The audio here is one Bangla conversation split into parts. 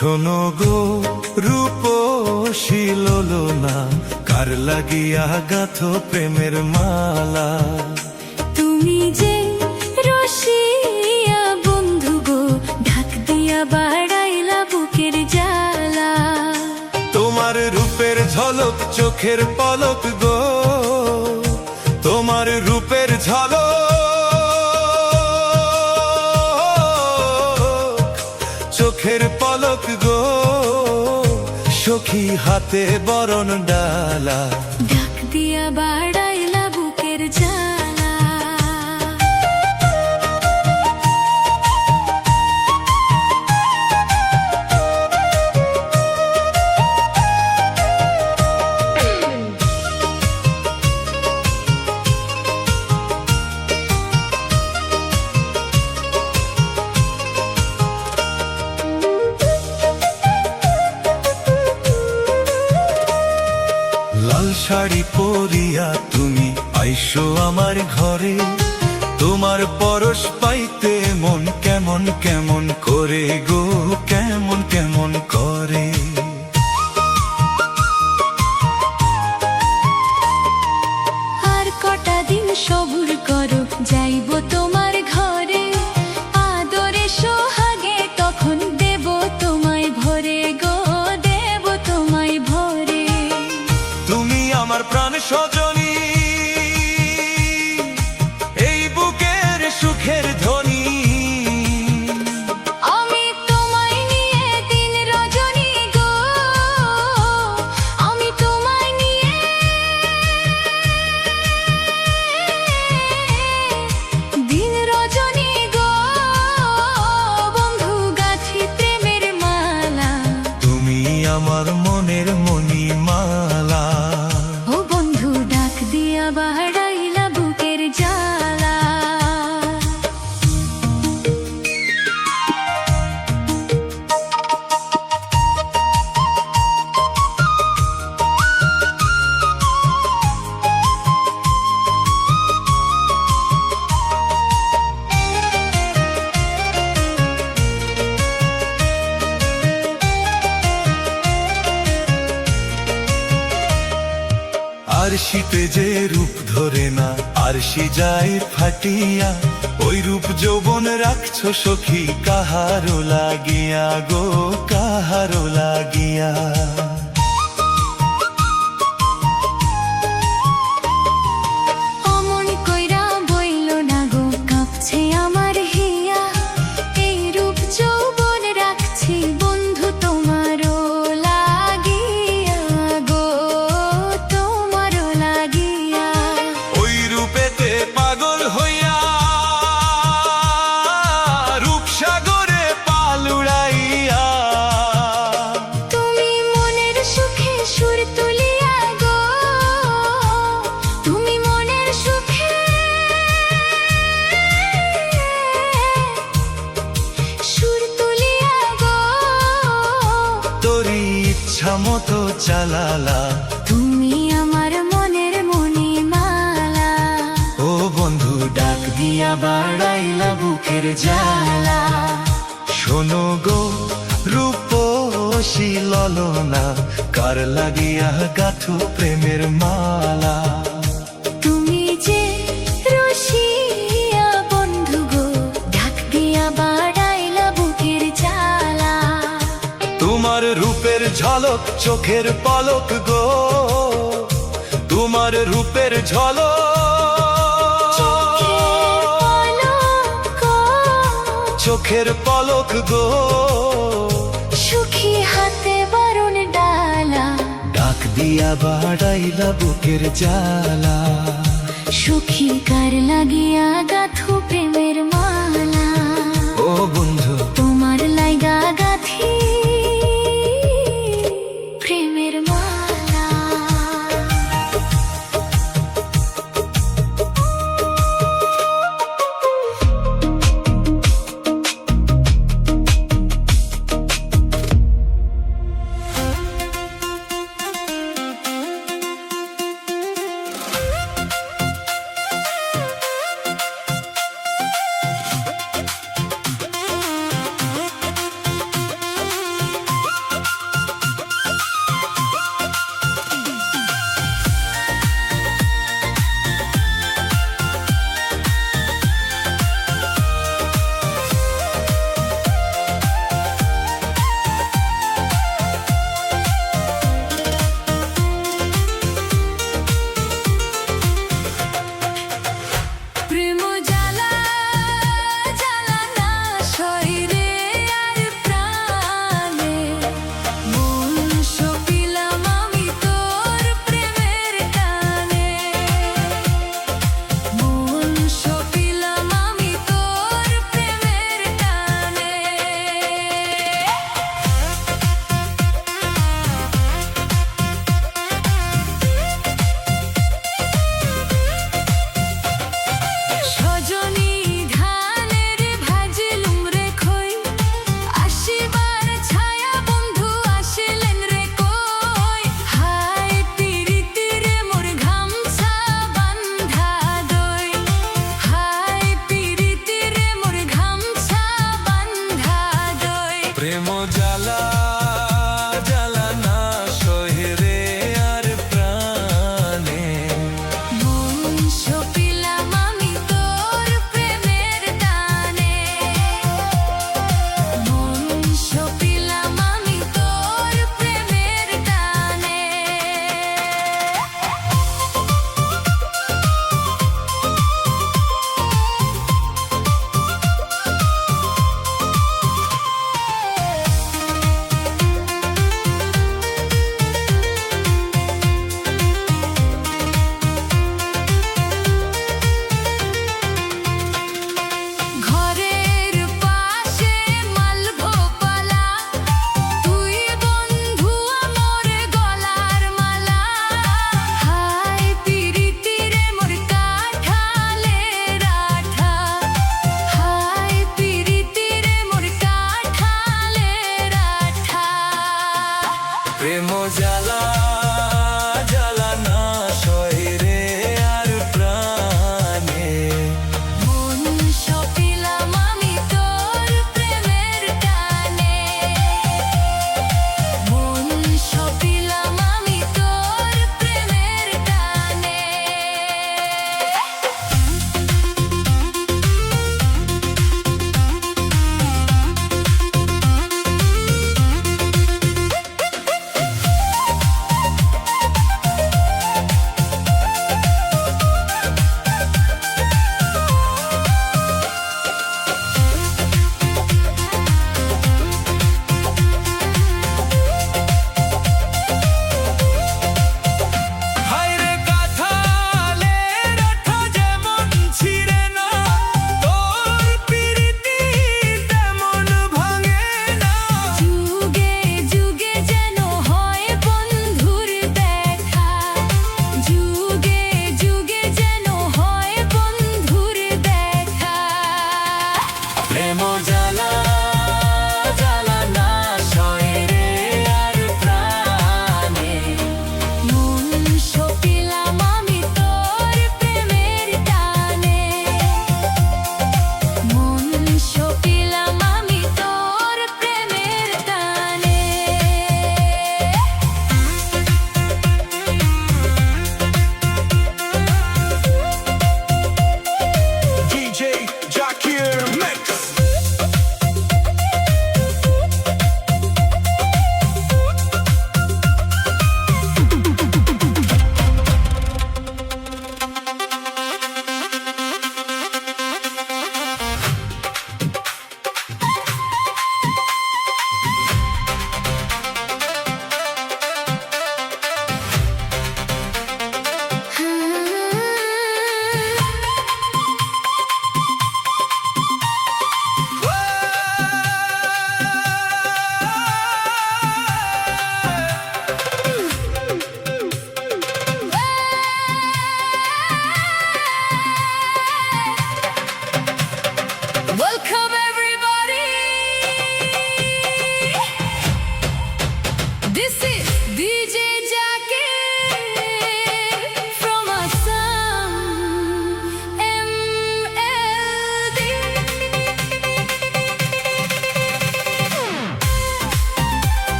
শোনো গো রূপসী লোলনা, কার লাগিয়া গাথো প্রেমের মালা। তুমি যে রসিয়া বন্ধু গো, ঢাক দিয়া বাড়াইলা বুকের জ্বালা। তোমার রূপের ঝলক চোখের পলক গো, তোমার রূপের ঝলক চোখের পলক গো, সখী হাতে বরণ ডালা। ঢাক দিয়া বাড়াইলা বুকের জ্বালা। লাল শাড়ি পরিয়া তুমি আইসো আমার ঘরে, তোমার পরশ পাইতে মন কেমন কেমন করে গো, কেমন কেমন করে। আর কটা দিন সবুর করো, যাইব তোমার ঘরে। আদরে সোহাগে তখন দেব তোমায় ভরে গো, দেব তোমায় ভরে। তুমি আমার প্রাণ সজনী, এই বুকের সুখের ধ্বনি। আমি তোমায় নিয়ে দিন রজনী গো, আমি তোমায় নিয়ে দিন রজনী গো, বন্ধু গাছি প্রেমের মালা। তুমি আমার মনের মণিমালা। ও বন্ধু ডাক দিয়া বাড়াইলা বুকের জ্বালা। আরশিতে যে রূপ ধরে না, আরশি যায় ফাটিয়া। ওই রূপ যৌবন রাখছো সখী কাহারো লাগিয়া গো, কাহারো লাগিয়া। অমন কইরা বইল না গো, কাঁপছে আমার হিয়া। এই রূপ যৌবন রাখছি বন্ধু তোমারও লাগিয়া গো, তোমারও লাগিয়া। ওই রূপেতে পাগল হইয়া রূপসাগরে পাল উড়াইয়া। তুমি মনের সুখে সুর তুলিয়া গো, তুমি মনের সুখে সুর তুলিয়া গো, তোরই ইচ্ছা মতো চালালা। তুমি আমার মনের মণিমালা। ও বন্ধু ডাক দিয়া বাড়াইলা বুকের জ্বালা। শোনো গো রূপসী ললনা, কার লাগিয়া গাথো প্রেমের মালা। তুমি যে রসিয়া বন্ধু গো, ঢাক দিয়া বাড়াইলা বুকের জ্বালা। তোমার রূপের ঝলক চোখের পলক গো, তোমার রূপের ঝলক চোখের পলক গো, সুখী হাতে বরণ ডালা। ডাক দিয়া বাড়াইলা বুকের জ্বালা। সুখী কার লাগিয়া গাথু প্রেমের মালা ও বন্ধু তোমার লাইগা গাথি প্রেমের মালা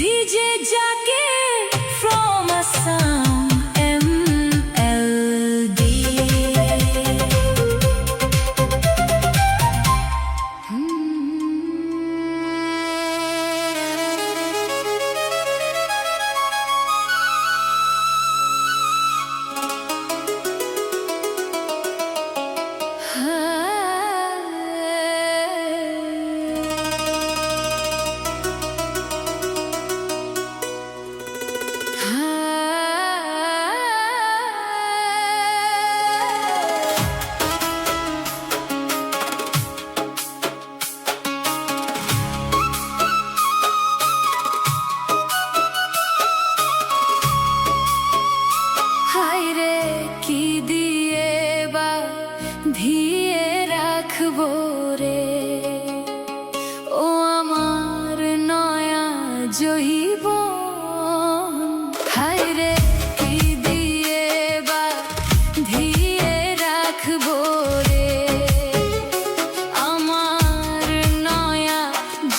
DJ Jacket from Assam, MLD. হায়রে কি দিয়ে বা ধিয়ে রাখবো রে ও আমার নয়া জৈবন। হায়রে কি দিয়ে বা ধিয়ে রাখবো রে আমার নয়া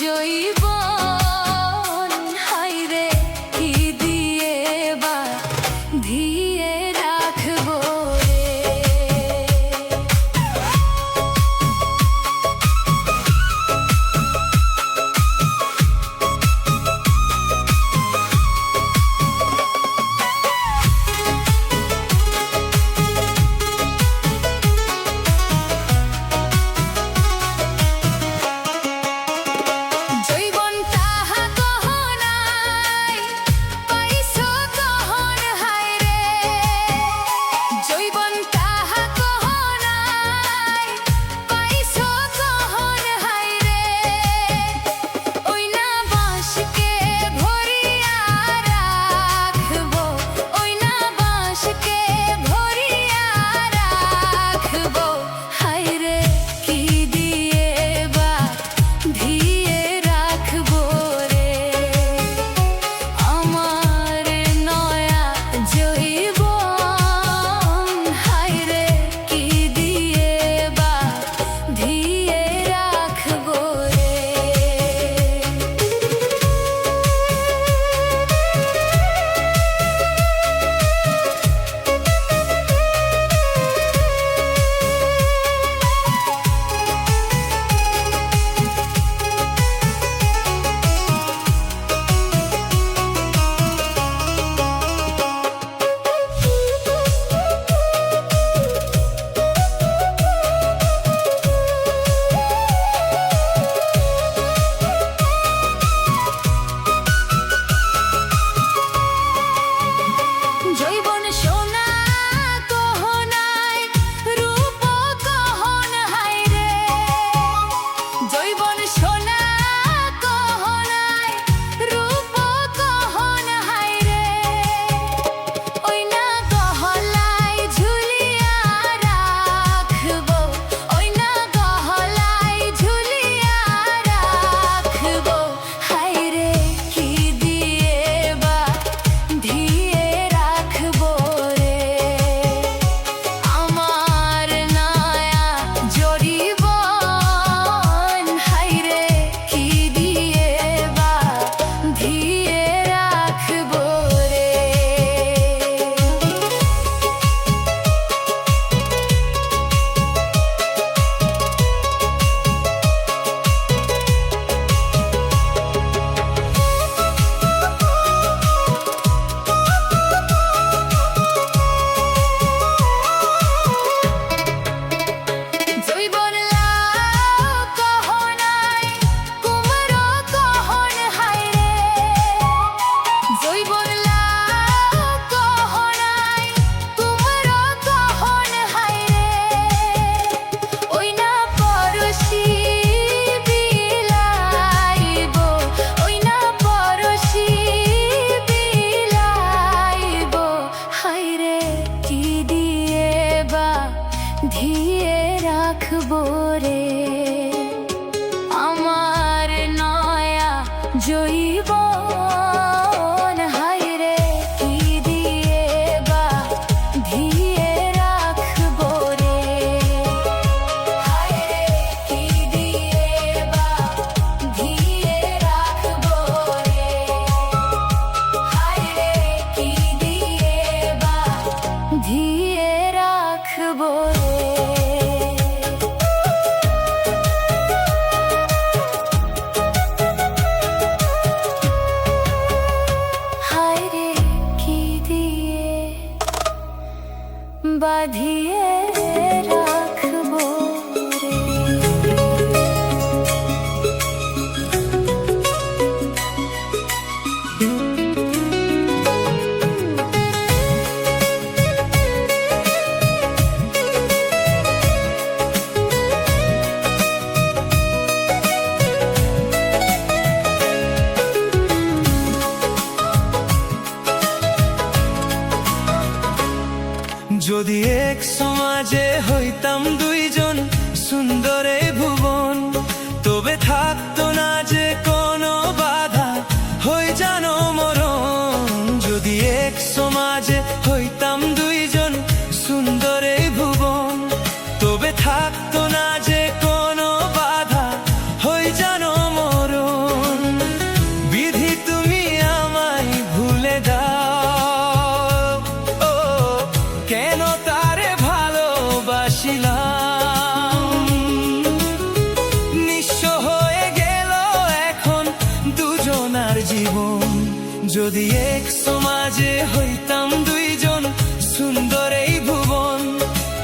জৈবন। হায়রে কি দিয়ে বা ধিয়ে রাখবো রে। জৈবন তাহা গহনাই পাইছো গহন হায়রে। জৈবন তাহা গহনাই পাইছো গহন হায়রে। ওই না বাঁশকে ভরিয়া রাখবো, ওই না বাঁশকে ভরিয়া রাখবো। হায়রে কি দিয়ে বা ধিয়ে রাখবো রে আমার নয়া জৈবন। হায়রে কি দিয়ে বা ধিয়ে রাখবো রে। জৈবন সোনা গহনাই রূপ গহন হায়রে। জৈবন সোনা গহনাই রূপ গহন হায়রে। ওই না গহলাই ঝুলিয়া রাখবো, ওই না গহলাই ঝুলিয়া রাখবো। হায়রে কি দিয়ে বা ধিয়ে রাখবো রে আমার নয়া জরিবন। হায়রে কি দিয়ে বা ধিয়ে রাখবো রে। জৈবন লাউ গহনাই কুমড়ো গহন হায়রে। জৈবন লাউ গহনাই কুমড়ো গহন হায়রে। ওই না পরশি বিলাইবো, ওই না পরশি বিলাইবো। হায়রে কি দিয়ে বা ধিয়ে রাখবো রে আমার নয়া জৈবন। হায়রে কি দিয়ে বা ধিয়ে রাখবো রে। হায়রে কি দিয়ে বা ধিয়ে রাখবো রে। সমাজে হইতাম দুইজন সুন্দর এই ভুবন, তবে থাকতো না যে কোনো বাধা হই জানো মরণ। যদি এক সমাজে হইতাম দুইজন সুন্দর এই ভুবন, তবে থাকতো না যে কোনো বাধা হই জানো মরণ। বিধি তুমি আমায় ভুলে দাও, ও কেন তারে ভালোবাসিলাম। নিঃস্ব হয়ে গেল এখন দুজনার জীবন, যদি এক সমাজে হইতাম দুইজন সুন্দর এই ভুবন,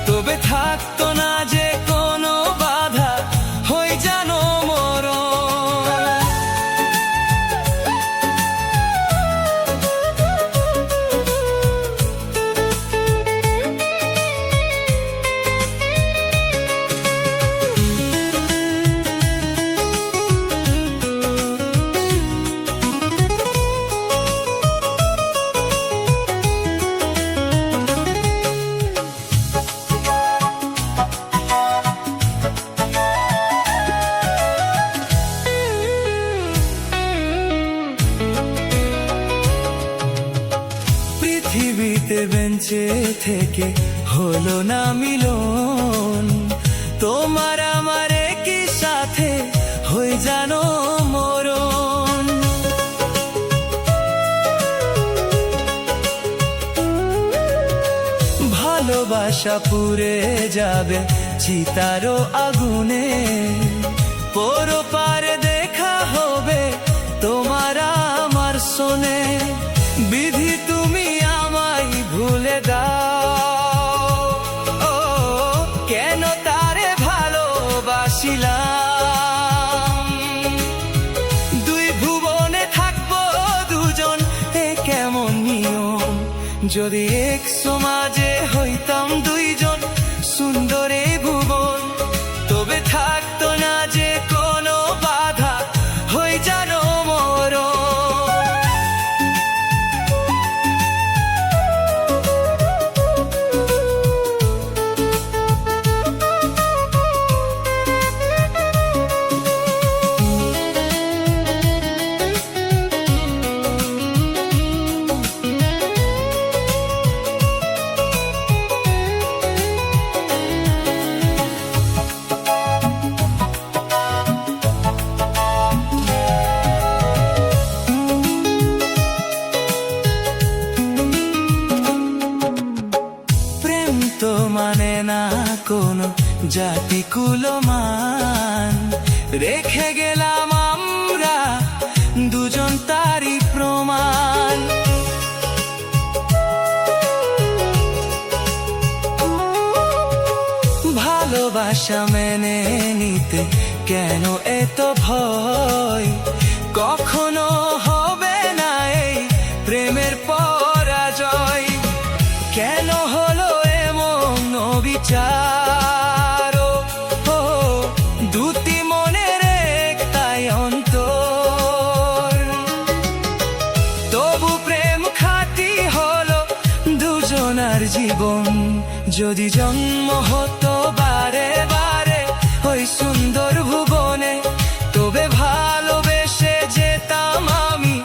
তবে থাকতো না যে কোনো বাধা হই জানো মরণ। পৃথিবীতে বেঁচে থেকে হলো না মিলন, তোমার আমার একই সাথে হয়ে জানো মরণ। ভালোবাসা পুড়ে যাবে চিতারও আগুনে, পরপারে দেখা হবে তোমার আমার শোনে। বিধি তুমি আমায় ভুলে দাও, ও কেন তারে ভালোবাসিলাম। দুই ভুবনে থাকবো দুজন এ কেমন নিয়ম, যদি এক সমাজে হইতাম দুইজন সুন্দর এই ভুবন, তবে থাকতো না যে কোনো বাধা হই জানো মরণ। তো মানে না কোনো জাতি কুলমান, রেখে গেলাম আমরা দুজন তারই প্রমাণ। ভালোবাসা মেনে নিতে কেন এত ভয়, কখনো হবে না এই প্রেমের পরাজয়। কেন হলো বিচার, ও দুটি মনের একটাই অন্তর, তবু প্রেম খাঁটি হলো দুজনার জীবন। যদি জন্ম হতো বারে বারে ওই সুন্দর ভুবনে, তবে ভালোবেসে যেতাম আমি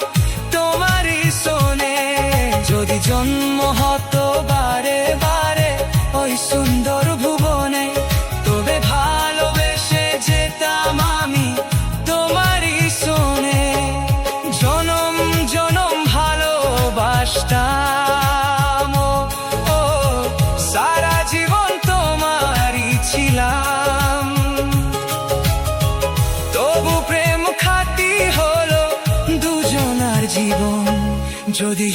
তোমারই শোনে। যদি জন্ম হতো বারে বারে ওই সুন্দর ভুবনে, তবে ভালোবেসে যেতাম আমি তোমারই শোনে। জনম জনম ভালোবাসতাম, ও সারা জীবন তোমারই ছিলাম, তবু প্রেম খাঁটি হলো দুজনার জীবন। যদি